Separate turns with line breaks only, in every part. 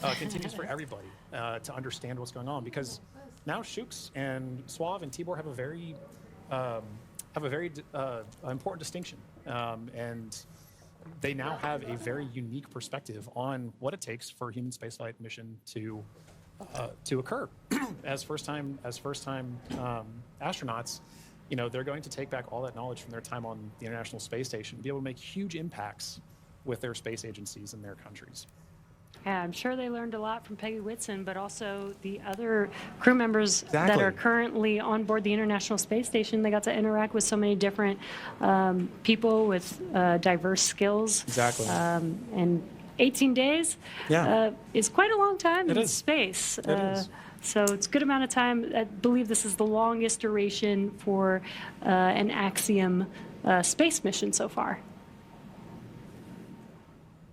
continues for everybody to understand what's going on, because now Shooks and Suave and Tibor have a very important distinction, and they now have a very unique perspective on what it takes for a human spaceflight mission to occur. as first time astronauts, they're going to take back all that knowledge from their time on the International Space Station, be able to make huge impacts with their space agencies in their countries.
Yeah, I'm sure they learned a lot from Peggy Whitson, but also the other crew members that are currently on board the International Space Station. They got to interact with so many different people with diverse skills.
Exactly.
And 18 days is quite a long time in space.
It is.
So it's a good amount of time. I believe this is the longest duration for an Axiom space mission so far.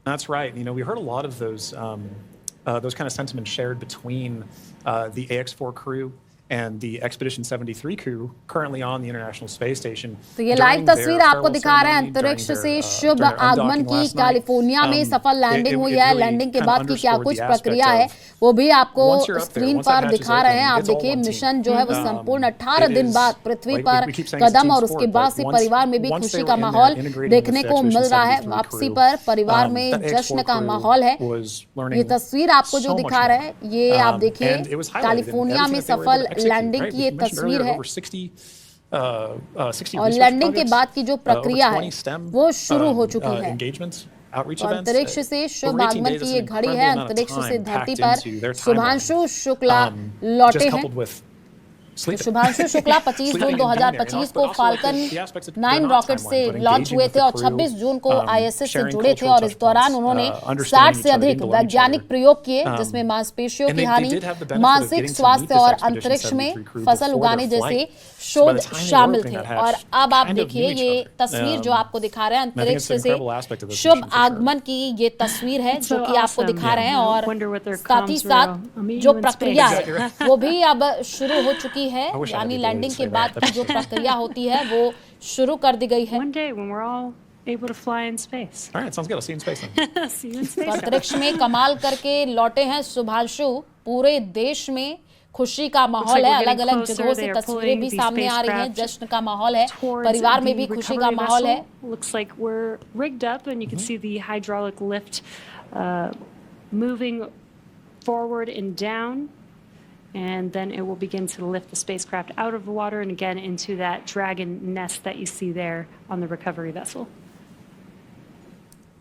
That's right. We heard a lot of those kind of sentiments shared between the AX-4 crew and the Expedition 73 crew currently on the International Space Station.
तो ये live तस्वीर आपको दिखा रहे हैं अंतरिक्ष से शुभ आगमन की। कैलिफोर्निया में सफल लैंडिंग हुई है। लैंडिंग के बाद की क्या कुछ प्रक्रिया है वो भी आपको स्क्रीन पर दिखा रहे हैं। आप देखिए मिशन जो है वो संपूर्ण 18 दिन बाद पृथ्वी पर कदम, और उसके बाद से परिवार में भी खुशी का माहौल देखने को मिल रहा है। वापसी पर परिवार में जश्न का माहौल है। ये तस्वीर आपको जो दिखा रहे हैं ये आप देखिए कैलिफोर्निया में सफल लैंडिंग की ये तस्वीर है, और लैंडिंग के बाद की जो प्रक्रिया है वो शुरू हो चुकी है। अंतरिक्ष से शुभ आगमन की ये घड़ी है। अंतरिक्ष से धरती पर शुभांशु शुक्ला लौटे हैं। शुभांशु शुक्ला 25 जून 2025 को फाल्कन 9 रॉकेट से लॉन्च हुए थे और 26 जून को आईएसएस से जुड़े थे, और इस दौरान उन्होंने 60 से अधिक वैज्ञानिक प्रयोग किए, जिसमें मांसपेशियों की हानि, मानसिक स्वास्थ्य और अंतरिक्ष में फसल उगाने जैसे शोध शामिल थे। और अब आप देखिए ये तस्वीर जो आपको दिखा रहे हैं अंतरिक्ष से शुभ आगमन की ये तस्वीर है जो कि आपको दिखा रहे हैं, और साथ ही साथ जो प्रक्रिया है वो भी अब शुरू हो चुकी है, यानी लैंडिंग के बाद की जो प्रक्रिया होती है वो शुरू कर दी गई है।
Able to fly in space.
All right, sounds good. I'll see you in space then.
See you in space.
अंतरिक्ष में कमाल करके लौटे हैं शुभांशु। पूरे देश में खुशी का माहौल है। अलग अलग जगहों से तस्वीरें भी सामने आ रही हैं। जश्न का माहौल है, परिवार में भी खुशी का माहौल है।
Looks like we're rigged up and you can see the hydraulic lift moving forward and down. And then it will begin to lift the spacecraft out of the water and again into that Dragon nest that you see there on the recovery vessel.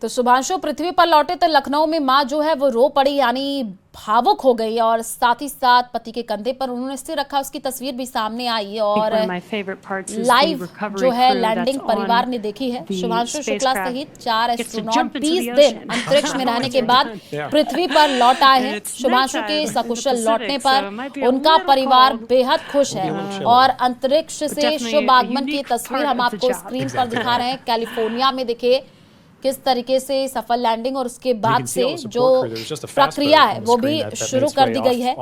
तो शुभांशु पृथ्वी पर लौटे तो लखनऊ में मां जो है वो रो पड़ी, यानी भावुक हो गई, और साथ ही साथ पति के कंधे पर उन्होंने सिर रखा। उसकी तस्वीर भी सामने आई और लाइव जो है लैंडिंग परिवार ने देखी है। शुभांशु शुक्ला सहित 4 एस्ट्रोनॉट 20 दिन अंतरिक्ष में रहने के बाद पृथ्वी पर लौट आए हैं। शुभांशु के सकुशल लौटने पर उनका परिवार बेहद खुश है, और अंतरिक्ष से शुभ आगमन की तस्वीर हम आपको स्क्रीन पर दिखा रहे हैं। कैलिफोर्निया में देखिए किस तरीके से सफल लैंडिंग और उसके बाद से जो प्रक्रिया है वो भी शुरू कर दी गई है।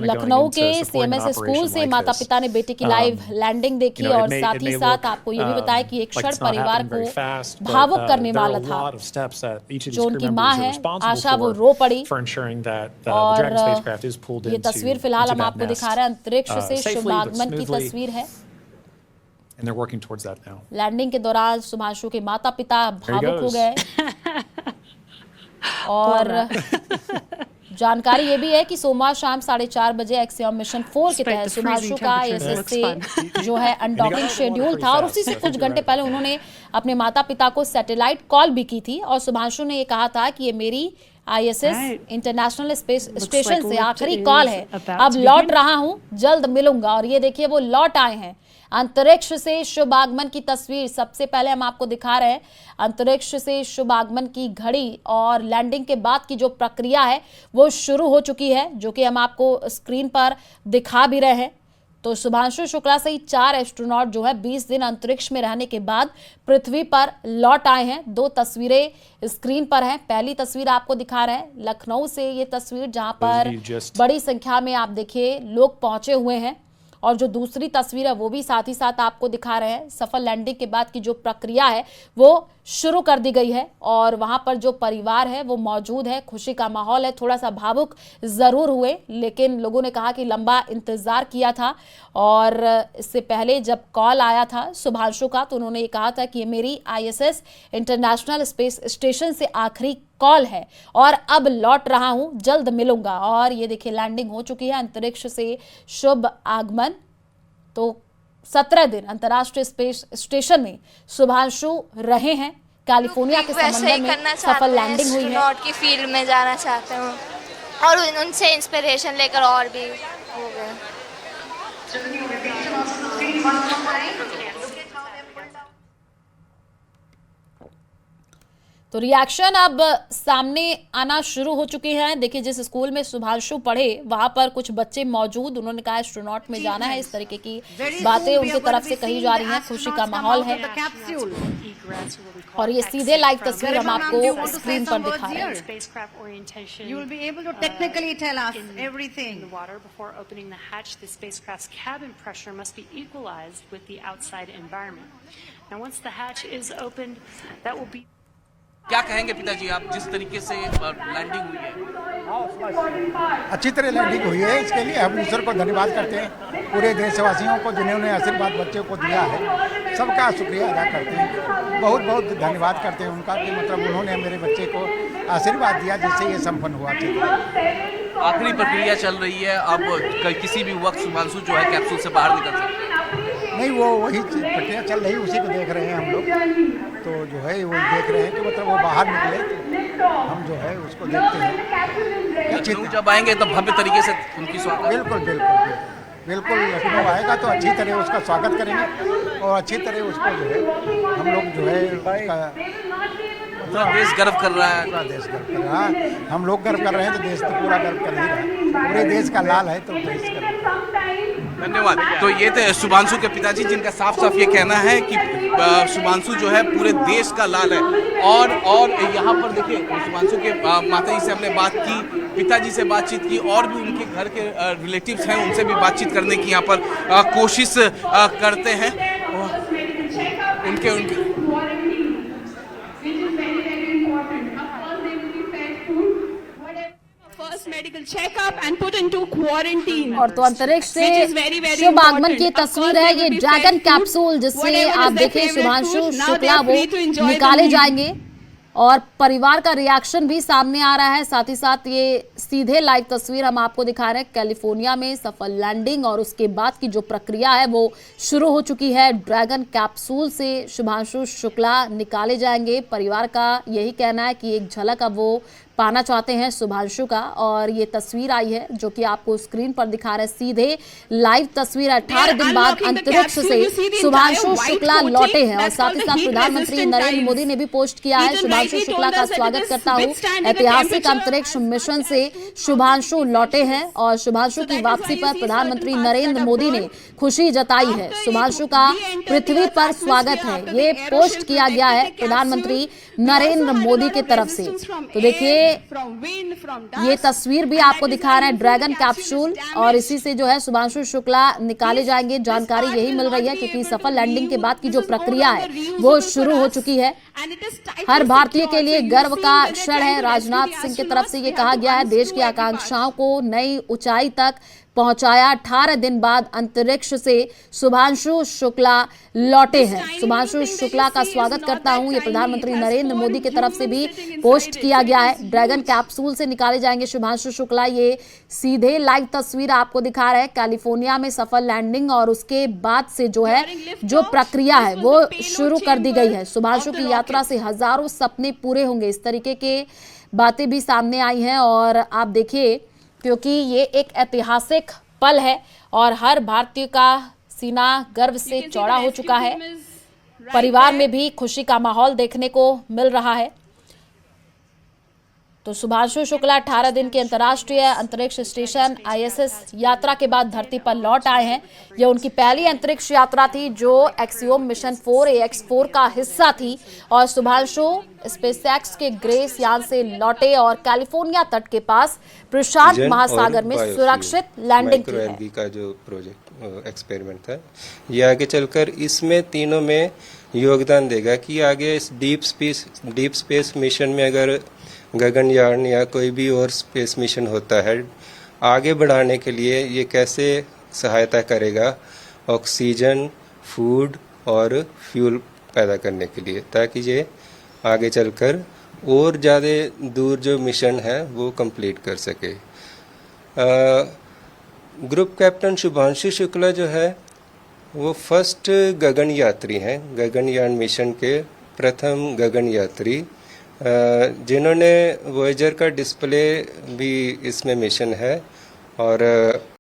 लखनऊ के सीएमएस स्कूल से माता पिता ने बेटे की लाइव लैंडिंग देखी, और साथ ही साथ आपको ये भी बताया कि एक क्षण परिवार को भावुक करने वाला था। जो उनकी मां है आशा, वो रो पड़ी, और ये तस्वीर फिलहाल हम आपको दिखा रहे हैं अंतरिक्ष से शुभ आगमन की तस्वीर है।
And they're working towards that now.
Landing के दौरान शुभांशु के माता पिता भावुक हो गए, और जानकारी ये भी है कि सोमवार शाम 4:30 बजे एक्सियम मिशन 4 के तहत शुभांशु का आईएसएस से जो है अनडॉकिंग शेड्यूल था, और उसी से कुछ घंटे पहले उन्होंने अपने माता पिता को सैटेलाइट कॉल भी की थी, और शुभांशु ने ये कहा था कि ये मेरी आईएसएस इंटरनेशनल स्पेस स्टेशन से आखिरी कॉल है, अब लौट रहा हूँ, जल्द मिलूंगा। और ये देखिए वो लौट आए हैं। अंतरिक्ष से शुभ आगमन की तस्वीर सबसे पहले हम आपको दिखा रहे हैं। अंतरिक्ष से शुभ आगमन की घड़ी और लैंडिंग के बाद की जो प्रक्रिया है वो शुरू हो चुकी है, जो कि हम आपको स्क्रीन पर दिखा भी रहे हैं। तो शुभांशु शुक्ला सहित 4 एस्ट्रोनॉट जो है 20 दिन अंतरिक्ष में रहने के बाद पृथ्वी पर लौट आए हैं। 2 तस्वीरें स्क्रीन पर हैं। पहली तस्वीर आपको दिखा रहे हैं लखनऊ से, ये तस्वीर जहां पर बड़ी संख्या में आप देखिए लोग पहुंचे हुए हैं, और जो दूसरी तस्वीर है वो भी साथ ही साथ आपको दिखा रहे हैं। सफल लैंडिंग के बाद की जो प्रक्रिया है वो शुरू कर दी गई है और वहां पर जो परिवार है वो मौजूद है। खुशी का माहौल है, थोड़ा सा भावुक जरूर हुए, लेकिन लोगों ने कहा कि लंबा इंतजार किया था और इससे पहले जब कॉल आया था शुभांशु का तो उन्होंने ये कहा था कि ये मेरी ISS इंटरनेशनल स्पेस स्टेशन से आखिरी कॉल है और अब लौट रहा हूं, जल्द मिलूंगा। और ये देखिए लैंडिंग हो चुकी है, अंतरिक्ष से शुभ आगमन। तो 17 दिन अंतर्राष्ट्रीय स्पेस स्टेशन में शुभांशु रहे हैं। कैलिफोर्निया के समंदर में सफल लैंडिंग हुई है।
एस्ट्रोनॉट की फील्ड में जाना चाहते हूँ और उनसे इंस्पिरेशन लेकर और भी हो गए।
तो रिएक्शन अब सामने आना शुरू हो चुके हैं। देखिए जिस स्कूल में शुभांशु पढ़े वहां पर कुछ बच्चे मौजूद, उन्होंने कहा एस्ट्रोनॉट में जाना है, इस तरीके की बातें उनकी तरफ से कही जा रही हैं। खुशी का माहौल है और ये सीधे लाइव तस्वीर हम आपको स्क्रीन पर दिखा रहे हैं।
You will be able to technically tell us everything.
Before opening the hatch, the spacecraft's cabin pressure must be equalized with the outside environment. Now, once the hatch is opened, that will be.
क्या कहेंगे पिताजी आप जिस तरीके से landing हुई है?
अच्छी तरह लैंडिंग हुई है, इसके लिए हम ईश्वर को धन्यवाद करते हैं। पूरे देशवासियों को जिन्होंने आशीर्वाद बच्चों को दिया है सबका शुक्रिया अदा करते हैं। बहुत बहुत धन्यवाद करते हैं उनका कि मतलब उन्होंने मेरे बच्चे को आशीर्वाद दिया जिससे ये संपन्न हुआ।
आखिरी प्रक्रिया चल रही है, अब किसी भी वक्त शुभांशु जो है कैप्सूल से बाहर निकल सकते हैं?
नहीं, वो वही प्रक्रिया चल रही, उसी को देख रहे हैं हम लोग। तो जो है वो देख रहे हैं कि मतलब वो बाहर निकले तो हम जो है उसको देखते हैं।
लखनऊ जब आएंगे तब भव्य तरीके से उनकी स्वागत।
बिल्कुल बिल्कुल बिल्कुल लखनऊ आएगा तो अच्छी तरह उसका स्वागत करेंगे और अच्छी तरह उसको जो है हम लोग जो है उसका
पूरा देश गर्व कर रहा है।
पूरा देश गर्व कर रहा है। हम लोग गर्व कर रहे हैं तो देश तो पूरा गर्व कर ही रहा है। पूरे देश का लाल है तो देश गर्व।
धन्यवाद। तो ये थे शुभांशु के पिताजी जिनका साफ साफ ये कहना है कि शुभांशु जो है पूरे देश का लाल है। और यहाँ पर देखिए शुभांशु के माताजी से हमने बात की, पिताजी से बातचीत की और भी उनके घर के रिलेटिव्स हैं उनसे भी बातचीत करने की यहाँ पर कोशिश करते हैं। उनके
Medical checkup and put into quarantine.
और तो अंतरिक्ष से शुभ आगमन की तस्वीर है ये ड्रैगन कैप्सूल जिससे आप देखें शुभांशु शुक्ला वो निकाले जाएंगे और परिवार का रिएक्शन भी सामने आ रहा है। साथ ही साथ ये सीधे लाइव तस्वीर हम आपको दिखा रहे हैं कैलिफोर्निया में सफल लैंडिंग और उसके बाद की जो प्रक्रिया है वो शुरू हो चुकी है। ड्रैगन कैप्सूल से शुभांशु शुक्ला निकाले जाएंगे। परिवार का यही कहना है कि एक झलक अब वो पाना चाहते हैं शुभांशु का और ये तस्वीर आई है जो कि आपको स्क्रीन पर दिखा रहे हैं। सीधे लाइव तस्वीर 18 दिन बाद अंतरिक्ष से शुभांशु शुक्ला लौटे हैं और साथ ही साथ प्रधानमंत्री नरेंद्र मोदी ने भी पोस्ट किया है शुभांशु शुक्ला का स्वागत करता हूं। ऐतिहासिक अंतरिक्ष मिशन से शुभांशु लौटे हैं और शुभांशु की वापसी पर प्रधानमंत्री नरेंद्र मोदी ने खुशी जताई है। शुभांशु का पृथ्वी पर स्वागत है, ये पोस्ट किया गया है प्रधानमंत्री नरेंद्र मोदी की तरफ से। तो देखिए ये तस्वीर भी आपको दिखा रहे हैं ड्रैगन कैप्सूल और इसी से जो है शुभांशु शुक्ला निकाले जाएंगे। जानकारी यही मिल रही है क्योंकि सफल लैंडिंग के बाद की जो प्रक्रिया है वो शुरू हो चुकी है। हर भारतीय के लिए गर्व का क्षण है। राजनाथ सिंह की तरफ से ये कहा गया है देश की आकांक्षाओं को नई ऊंचाई तक पहुंचाया। 18 दिन बाद अंतरिक्ष से शुभांशु शुक्ला लौटे हैं। शुभांशु शुक्ला का स्वागत करता हूं, ये प्रधानमंत्री नरेंद्र मोदी की तरफ से भी पोस्ट किया गया है। ड्रैगन कैप्सूल से निकाले जाएंगे शुभांशु शुक्ला। ये सीधे लाइव तस्वीर आपको दिखा रहे हैं कैलिफोर्निया में सफल लैंडिंग और उसके बाद से जो है जो प्रक्रिया है वो शुरू कर दी गई है। शुभांशु की यात्रा से हजारों सपने पूरे होंगे, इस तरीके के बातें भी सामने आई हैं। और आप देखिए क्योंकि ये एक ऐतिहासिक पल है और हर भारतीय का सीना गर्व से चौड़ा हो चुका है। परिवार में भी खुशी का माहौल देखने को मिल रहा है। तो शुभांशु शुक्ला 18 दिन के अंतर्राष्ट्रीय अंतरिक्ष स्टेशन ISS यात्रा के बाद धरती पर लौट आए हैं। यह उनकी पहली अंतरिक्ष यात्रा थी जो एक्सियोम मिशन 4AX4 का हिस्सा थी और शुभांशु स्पेसएक्स के ग्रेस यान से लौटे और कैलिफोर्निया तट के पास प्रशांत महासागर में सुरक्षित लैंडिंग की है।
का जो प्रोजेक्ट एक्सपेरिमेंट था, ये आगे चलकर इसमें तीनों में योगदान देगा कि आगे इस डीप स्पेस मिशन में अगर गगनयान या कोई भी और स्पेस मिशन होता है, आगे बढ़ाने के लिए ये कैसे सहायता करेगा ऑक्सीजन, फूड और फ्यूल पैदा करने के लिए, ताकि ये आगे चलकर और ज़्यादा दूर जो मिशन है वो कंप्लीट कर सके। ग्रुप कैप्टन शुभांशु शुक्ला जो है वो फर्स्ट गगन यात्री हैं, गगनयान मिशन के प्रथम गगन यात्री, जिन्होंने वॉयेजर का डिस्प्ले भी इसमें मिशन है और